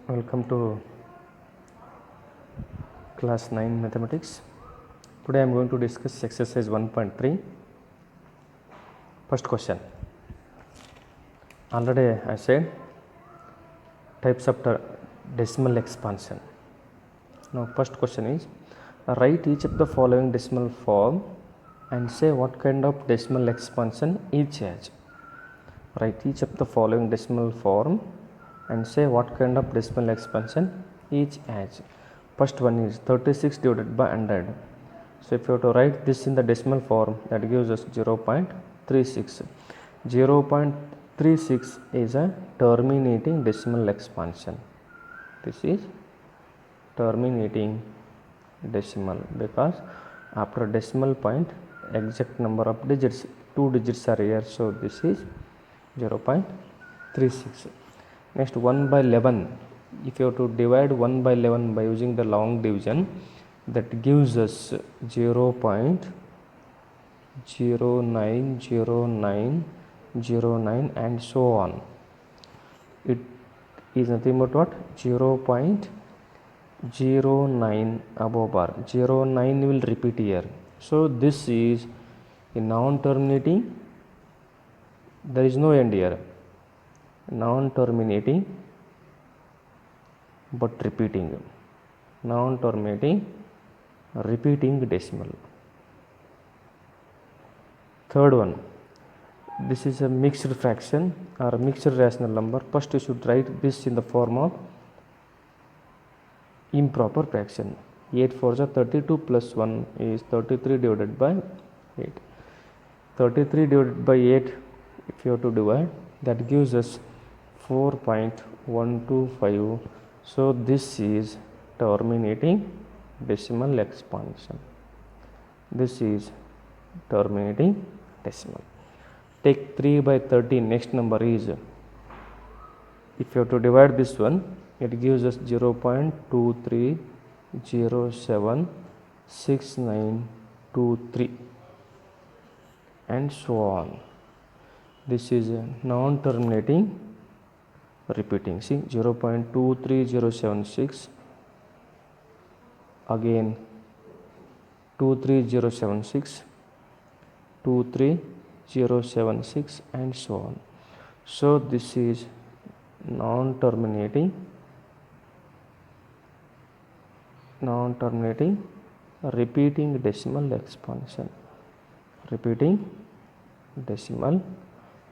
Welcome to class 9 mathematics. Today I am going to discuss exercise 1.3. First question. Already I said types of decimal expansion. Now first question is write each of the following decimal form and say what kind of decimal expansion each has. Write each of the following decimal form and say what kind of decimal expansion each has. First one is 36 divided by 100. So if you have to write this in the decimal form, that gives us 0.36. 0.36 is a terminating decimal expansion. This is terminating decimal because after decimal point exact number of digits, 2 digits are here, so this is 0.36. Next 1 by 11. If you have to divide 1 by 11 by using the long division, that gives us 0.090909 and so on. It is nothing but what? 0.09 above bar. 09 will repeat here. So this is a non-terminating. There is no end here. Non-terminating but repeating. Non-terminating repeating decimal. Third one, this is a mixed fraction or a mixed rational number. First you should write this in the form of improper fraction. 8 4s are 32 plus 1 is 33 divided by 8. 33 divided by 8, if you have to divide, that gives us 4.125. So this is terminating decimal expansion. This is terminating decimal. Take 3 by 30. Next number is, if you have to divide this one, it gives us 0.23076923 and so on. This is a non-terminating repeating. See, 0.23076, again 23076, 23076 and so on. So this is non-terminating repeating decimal expansion. Repeating decimal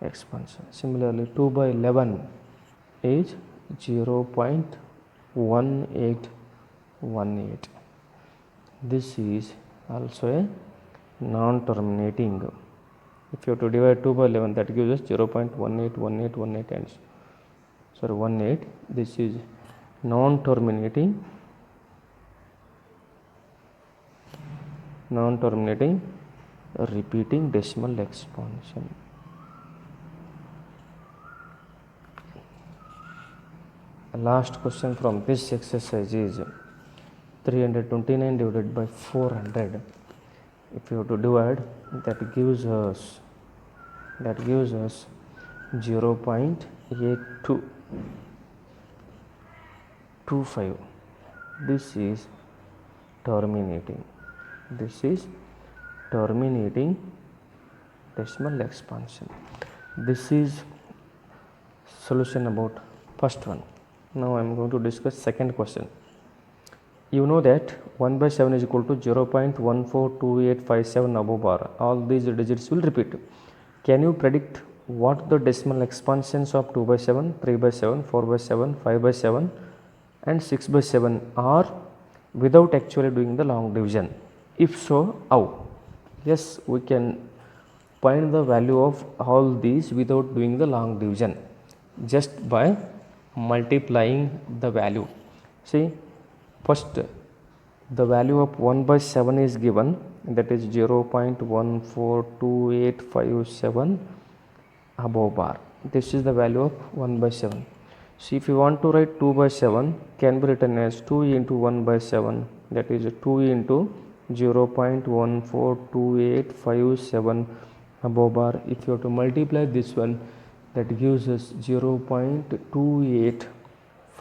expansion. Similarly, 2 by 11 is 0.1818. This is also a non-terminating. If you have to divide 2 by 11, that gives us 0.181818 and 18. This is non-terminating repeating decimal expansion. Last question from this exercise is 329 divided by 400. If you have to divide, that gives us 0.8225. This is terminating. This is terminating decimal expansion. This is solution about first one. Now I am going to discuss second question. You know that 1 by 7 is equal to 0.142857 above bar. All these digits will repeat. Can you predict what the decimal expansions of 2 by 7, 3 by 7, 4 by 7, 5 by 7 and 6 by 7 are without actually doing the long division? If so, how? Yes, we can find the value of all these without doing the long division just by multiplying the value. See, first the value of 1 by 7 is given, that is 0.142857 above bar. This is the value of 1 by 7. See, if you want to write 2 by 7, can be written as 2 into 1 by 7, that is 2 into 0.142857 above bar. If you have to multiply this one, that gives us 0.28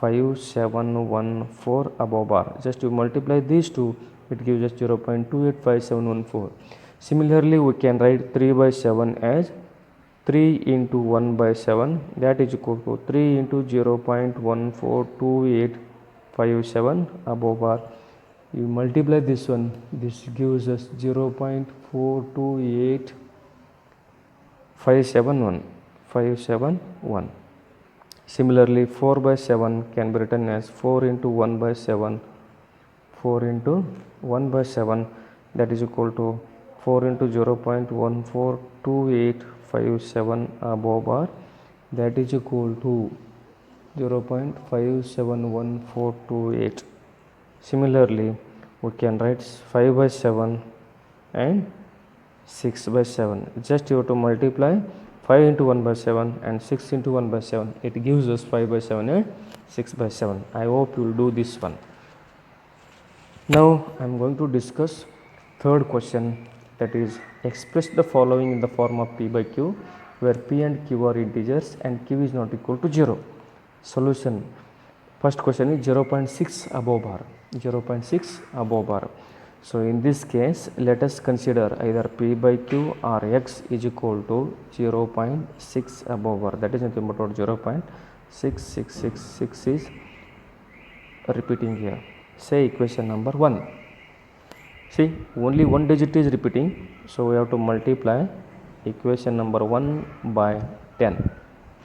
5714 above bar. Just you multiply these two, it gives us 0.285714. Similarly, we can write 3 by 7 as 3 into 1 by 7, that is equal to 3 into 0.142857 above bar. You multiply this one, this gives us 0.428571. Similarly, 4 by 7 can be written as 4 into 1 by 7, 4 into 1 by 7, that is equal to 4 into 0.142857 above bar, that is equal to 0.571428. Similarly, we can write 5 by 7 and 6 by 7. Just you have to multiply 5 into 1 by 7 and 6 into 1 by 7. It gives us 5 by 7 and 6 by 7. I hope you will do this one. Now I am going to discuss third question, that is express the following in the form of P by Q, where P and Q are integers and Q is not equal to 0. Solution. First question is 0.6 above bar. 0.6 above bar. So in this case, let us consider either P by Q or X is equal to 0.6 above bar. That is nothing but 0.6666 is repeating here. Say equation number 1. See, only one digit is repeating, so we have to multiply equation number 1 by 10.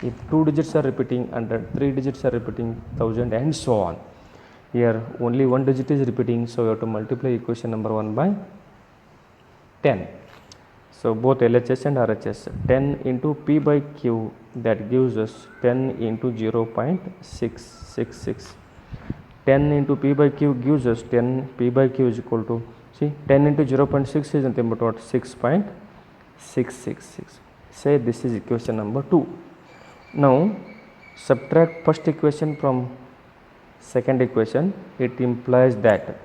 If 2 digits are repeating, 100, 3 digits are repeating, 1000, and so on. Here only one digit is repeating, so we have to multiply equation number 1 by 10. So both LHS and RHS. 10 into P by Q, that gives us 10 into 0.666. 10 into P by Q gives us 10. P by Q is equal to, see, 10 into 0.6 is nothing but what? 6.666. Say this is equation number 2. Now subtract first equation from second equation. It implies that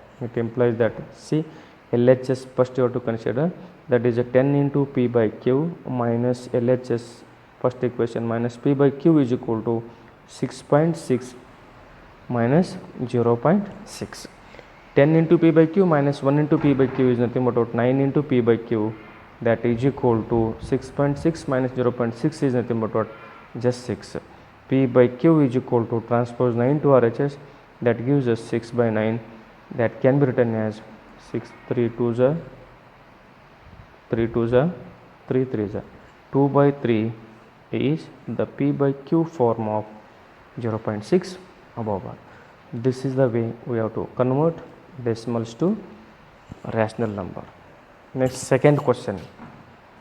see, LHS first you have to consider, that is a 10 into P by Q minus LHS first equation minus P by Q is equal to 6.6 minus 0.6. 10 into P by Q minus 1 into P by Q is nothing but 9 into P by Q, that is equal to 6.6 minus 0.6 is nothing but just 6. P by Q is equal to transpose 9 to RHS, that gives us 6 by 9, that can be written as 6 3 2s are 3 2s are 3 3s are 2 by 3 is the P by Q form of 0.6 above bar. This is the way we have to convert decimals to rational number. Next, second question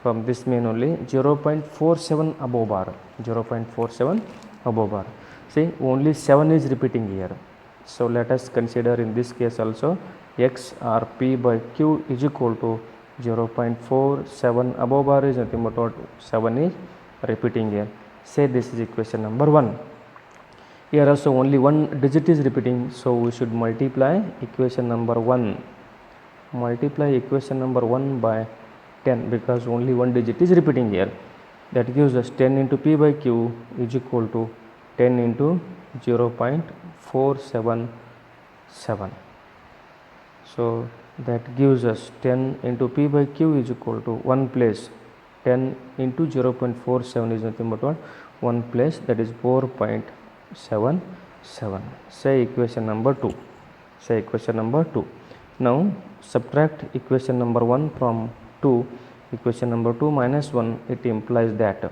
from this main only, 0.47 above bar. 0.47 above bar. See, only 7 is repeating here. So let us consider in this case also X or P by Q is equal to 0.47 above bar is nothing but 7 is repeating here. Say this is equation number 1. Here also only one digit is repeating, so we should multiply equation number 1. Multiply equation number 1 by 10, because only one digit is repeating here. That gives us 10 into P by Q is equal to 10 into 0.477. So that gives us 10 into P by Q is equal to 1 place. 10 into 0.47 is nothing but 1 place, that is 4.77. Say equation number 2. Say equation number 2. Now subtract equation number 1 from 2. Equation number 2 minus 1, it implies that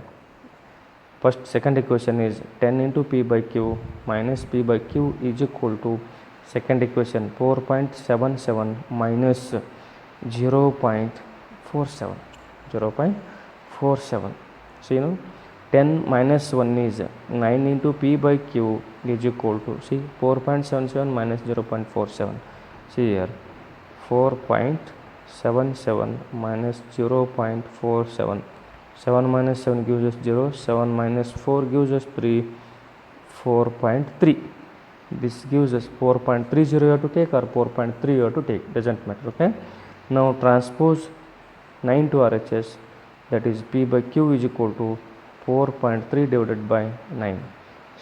second equation is 10 into P by Q minus P by Q is equal to second equation 4.77 minus 0.47. 0.47. So 10 minus 1 is 9 into P by Q is equal to, see, 4.77 minus 0.47. See here, 4.77 minus 0.47. 7 minus 7 gives us 0. 7 minus 4 gives us 3. 4.3. This gives us 4.30 you have to take, or 4.3 you have to take, doesn't matter. Okay. Now transpose 9 to RHS, that is P by Q is equal to 4.3 divided by 9.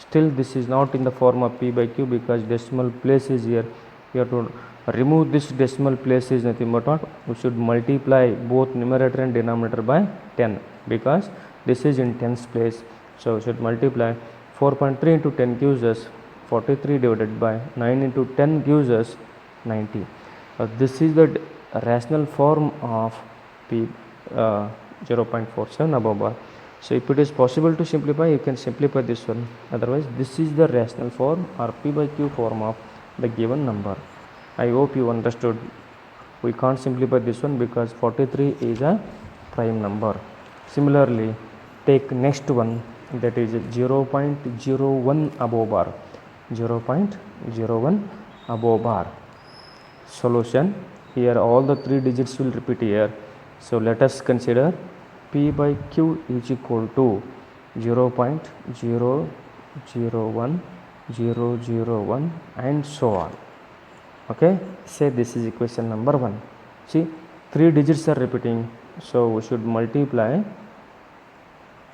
Still this is not in the form of p by q because decimal place is here. We have to remove this decimal place is nothing but what? We should multiply both numerator and denominator by 10 because this is in tens place. So we should multiply 4.3 into 10 gives us 43 divided by 9 into 10 gives us 90. This is the rational form of p 0.47 above bar. So if it is possible to simplify, you can simplify this one. Otherwise, this is the rational form or p by q form of the given number. I hope you understood. We can't simplify this one because 43 is a prime number. Similarly, take next one, that is 0.01 above bar. 0.01 above bar. Solution. Here all the three digits will repeat here. So let us consider p by q is equal to 0.001001 and so on. Okay, say this is equation number 1. See, three digits are repeating, so we should multiply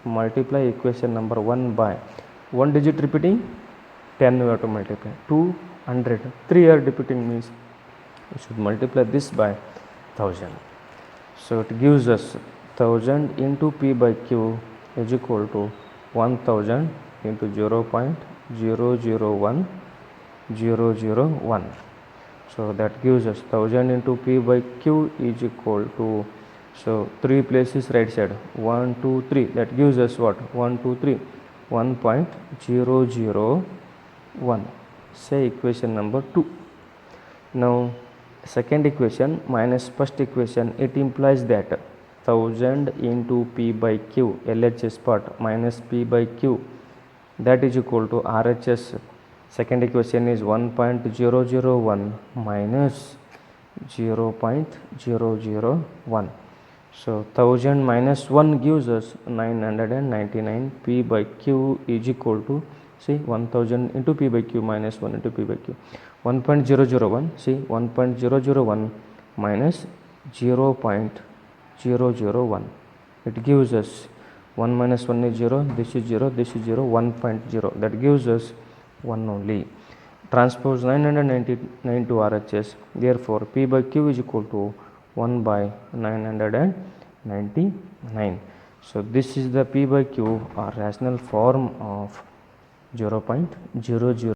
equation number 1 by one digit repeating, 10 we have to multiply, 200, 3 are repeating means we should multiply this by 1000. So it gives us 1000 into p by q is equal to 1000 into 0.001001. So that gives us 1000 into p by q is equal to, so 3 places right side, 1 2 3, that gives us what? 1 2 3, 1.001. Say equation number 2. Now second equation minus first equation, it implies that 1000 into p by q, LHS part, minus p by q, that is equal to RHS. Second equation is 1.001 minus 0.001. So 1000 minus 1 gives us 999. P by q is equal to, see, 1000 into p by q minus 1 into p by q, 1.001. see, 1.001 minus 0.001, it gives us 1 minus 1 is 0, this is 0, this is 0, 1.0, that gives us 1 only. Transpose 999 to RHS, therefore p by q is equal to 1 by 999. So this is the p by q or rational form of 0.00.